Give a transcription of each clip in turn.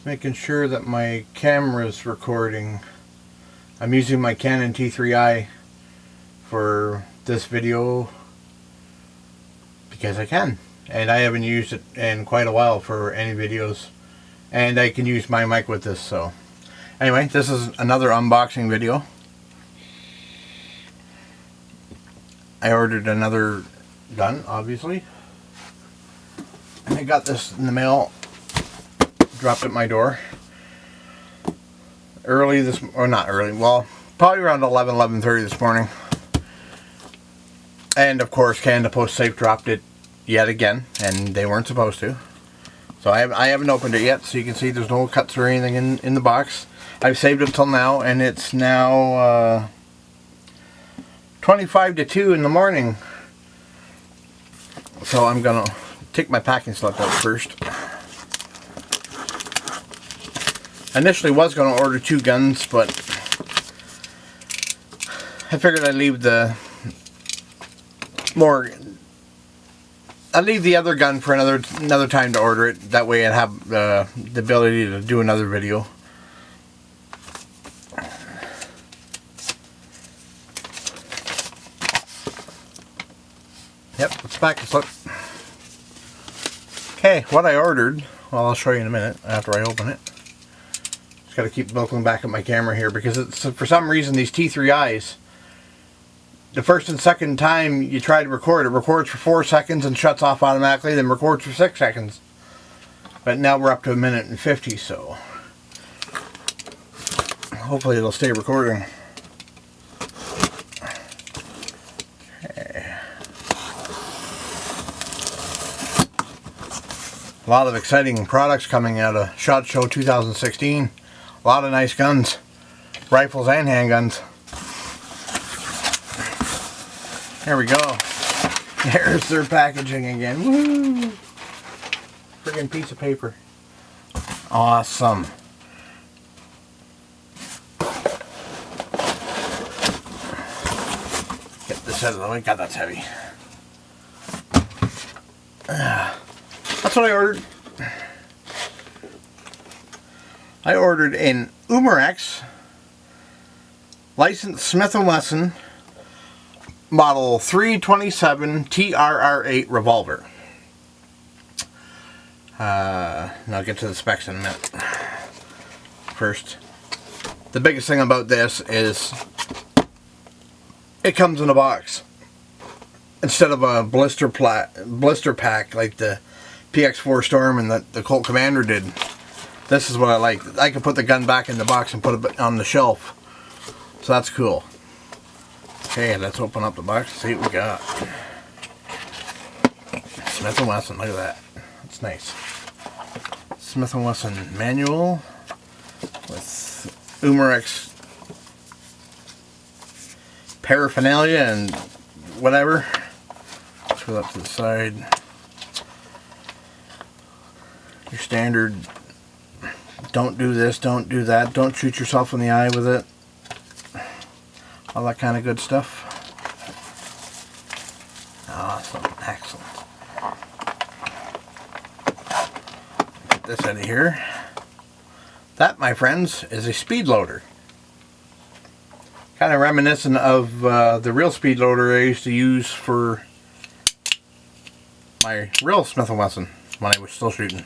Just making sure that my camera's recording. I'm using my Canon T3i for this video because I can, and I haven't used it in quite a while for any videos, and I can use my mic with this. So anyway, this is another unboxing video. I ordered another gun, obviously, and I got this in the mail, dropped at my door early this, or not early, well, probably around 11:30 this morning. And of course, Canada Post Safe dropped it yet again, and they weren't supposed to. So I haven't opened it yet, so you can see there's no cuts or anything in the box. I've saved it till now, and it's now 25 to 2 in the morning. So I'm gonna take my packing slip out first. Initially was going to order 2 guns, but I figured I'd leave the other gun for another time to order it. That way I'd have the ability to do another video. Yep, it's back to slip. Okay, what I ordered, well, I'll show you in a minute after I open it. Just got to keep looking back at my camera here because it's, for some reason, these T3Is, the first and second time you try to record, it records for 4 seconds and shuts off automatically, then records for 6 seconds. But now we're up to 1:50, so hopefully it'll stay recording. Okay. A lot of exciting products coming out of SHOT Show 2016. A lot of nice guns, rifles and handguns. There we go. There's their packaging again. Woo! Friggin' piece of paper. Awesome. Get this out of the way. God, that's heavy. That's what I ordered. I ordered an Umarex licensed Smith & Wesson model 327 TRR8 revolver. Now I'll get to the specs in a minute. First, the biggest thing about this is it comes in a box instead of a blister pack like the PX4 Storm and the Colt Commander did. This is what I like. I can put the gun back in the box and put it on the shelf. So that's cool. Okay, let's open up the box and see what we got. Smith & Wesson, look at that. That's nice. Smith & Wesson manual with Umarex paraphernalia and whatever. Let's put it up to the side. Your standard, don't do this, don't do that, don't shoot yourself in the eye with it. All that kind of good stuff. Awesome, excellent. Get this out of here. That, my friends, is a speed loader. Kind of reminiscent of the real speed loader I used to use for my real Smith & Wesson when I was still shooting.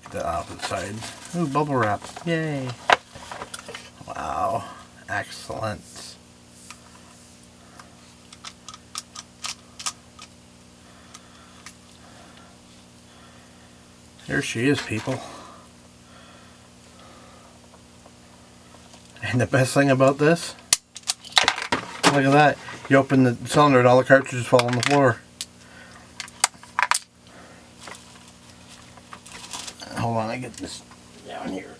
Get that off to the side. Ooh, bubble wrap. Yay. Wow, excellent. There she is, people. And the best thing about this, look at that. You open the cylinder and all the cartridges fall on the floor. Hold on, I get this down here.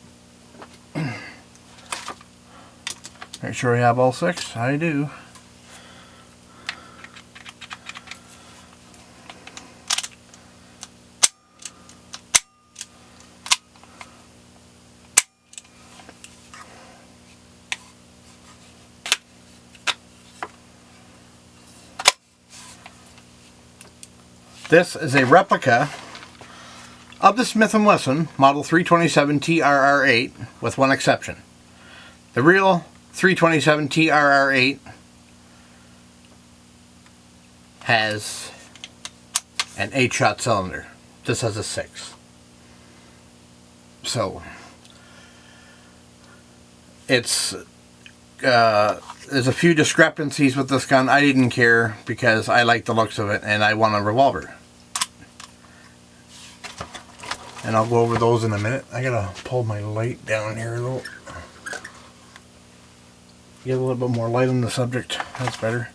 Make sure I have all 6. I do. This is a replica of the Smith & Wesson Model 327 TRR8, with one exception. The real 327 TRR8 has an 8-shot cylinder. This has a 6. So it's there's a few discrepancies with this gun. I didn't care because I like the looks of it and I want a revolver. And I'll go over those in a minute. I gotta pull my light down here a little. Get a little bit more light on the subject. That's better.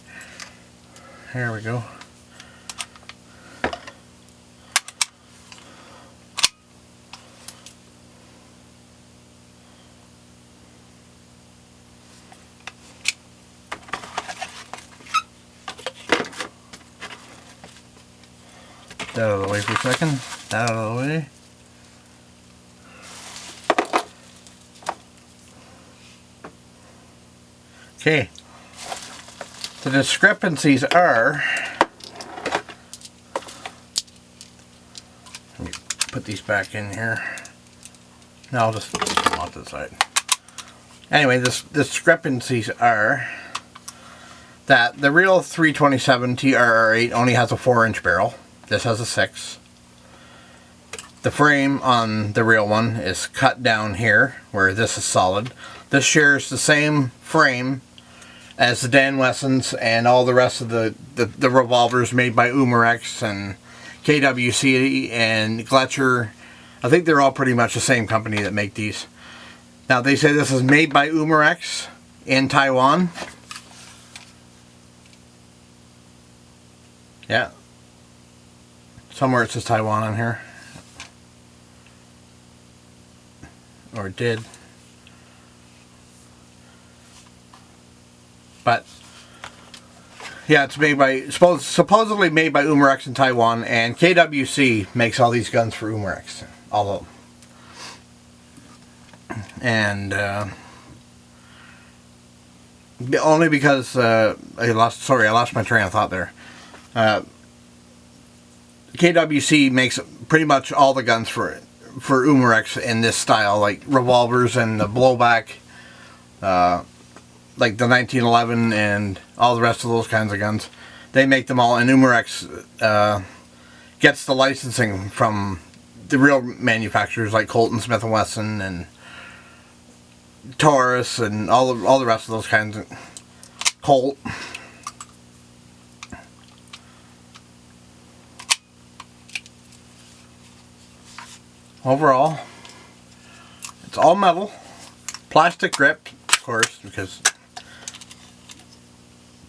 There we go. That out of the way for a second. That out of the way. Okay. The discrepancies are, let me put these back in here. No, I'll just put them off to the side. Anyway, the discrepancies are that the real 327 TRR8 only has a 4-inch barrel. This has a 6. The frame on the real one is cut down here, where this is solid. This shares the same frame as the Dan Wessons and all the rest of the revolvers made by Umarex and KWC and Gletcher. I think they're all pretty much the same company that make these. Now they say this is made by Umarex in Taiwan. Yeah. Somewhere it says Taiwan on here. Or it did. But yeah, it's made by supposedly made by Umarex in Taiwan, and KWC makes all these guns for Umarex, all of them. And only because I lost my train of thought there. KWC makes pretty much all the guns for Umarex in this style, like revolvers and the blowback, like the 1911 and all the rest of those kinds of guns. They make them all, and Umarex gets the licensing from the real manufacturers like Colt and Smith & Wesson and Taurus and all the rest of those kinds of Colt. Overall, it's all metal, plastic grip, of course, because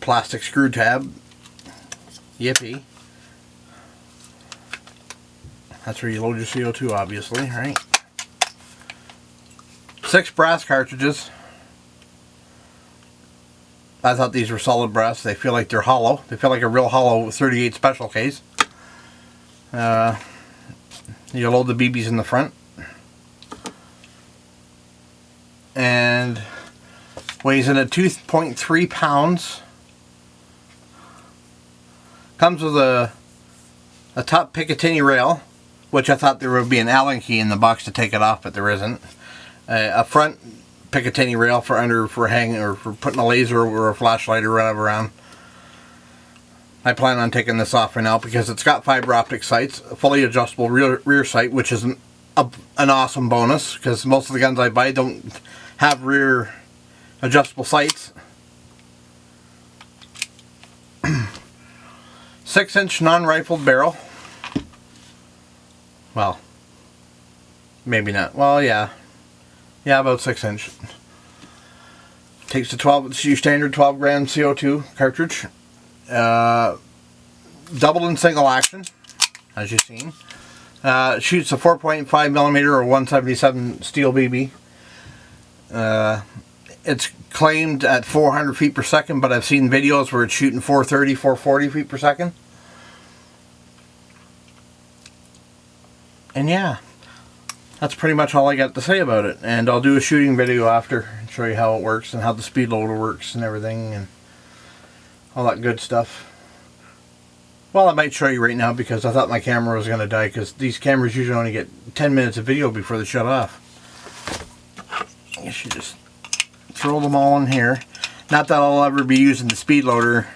plastic screw tab. Yippee. That's where you load your CO2, obviously, right? 6 brass cartridges. I thought these were solid brass. They feel like they're hollow. They feel like a real hollow 38 special case. You load the BBs in the front. And weighs in at 2.3 pounds. Comes with a top Picatinny rail, which I thought there would be an Allen key in the box to take it off, but there isn't. A front Picatinny rail for hanging or for putting a laser or a flashlight or whatever on. I plan on taking this off for now because it's got fiber optic sights, a fully adjustable rear sight, which is an awesome bonus because most of the guns I buy don't have rear adjustable sights. 6-inch non-rifled barrel. Well, maybe not. Well, yeah. Yeah, about 6-inch. Takes it's your standard 12 gram CO2 cartridge. Double and single action, as you've seen. Shoots a 4.5 millimeter or 177 steel BB. It's claimed at 400 feet per second, but I've seen videos where it's shooting 430, 440 feet per second. And yeah, that's pretty much all I got to say about it. And I'll do a shooting video after and show you how it works and how the speed loader works and everything and all that good stuff. Well, I might show you right now because I thought my camera was going to die, because these cameras usually only get 10 minutes of video before they shut off. You should just throw them all in here. Not that I'll ever be using the speed loader.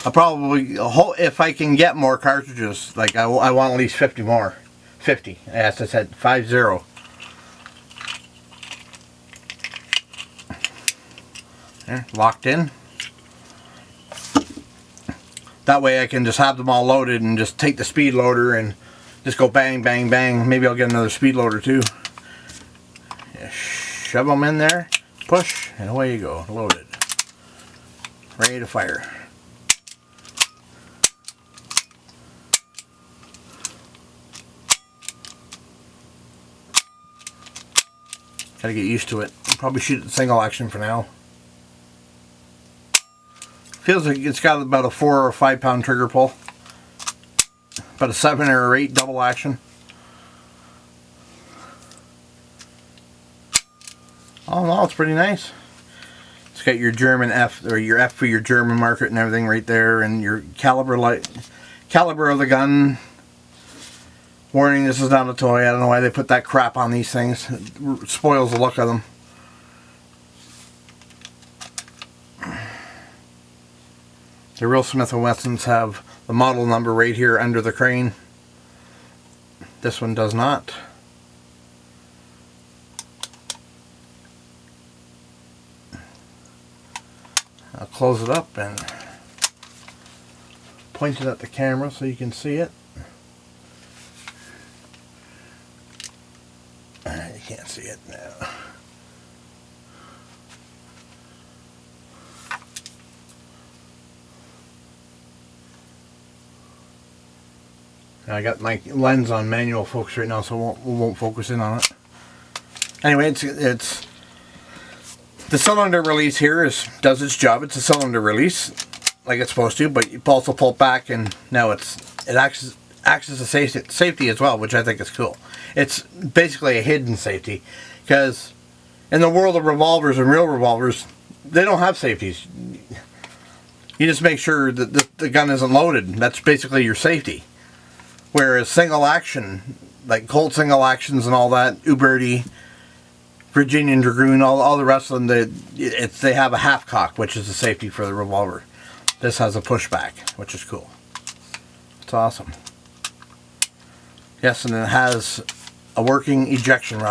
I'll probably, if I can get more cartridges, like I want at least 50 more. 50, as I said, 50. There, locked in. That way I can just have them all loaded and just take the speed loader and just go bang, bang, bang. Maybe I'll get another speed loader too. Yeah, shove them in there, push, and away you go. Loaded. Ready to fire. Gotta get used to it. Probably shoot it single action for now. Feels like it's got about a 4 or 5 pound trigger pull. About a 7 or 8 double action. All in all, it's pretty nice. It's got your German F, or your F for your German market and everything right there, and your caliber of the gun. Warning, this is not a toy. I don't know why they put that crap on these things. It spoils the look of them. The real Smith & Wessons have the model number right here under the crane. This one does not. I'll close it up and point it at the camera so you can see it. You can't see it now. I got my lens on manual focus right now, so we won't focus in on it. Anyway, it's the cylinder release here does its job. It's a cylinder release like it's supposed to, but you also pull it back, and now it acts as a safety as well, which I think is cool. It's basically a hidden safety, because in the world of revolvers and real revolvers, they don't have safeties. You just make sure that the gun isn't loaded. That's basically your safety. Whereas single action, like Colt single actions and all that, Uberti, Virginian Dragoon, all the rest of them, they have a half cock, which is the safety for the revolver. This has a pushback, which is cool. It's awesome. Yes, and it has a working ejection rod.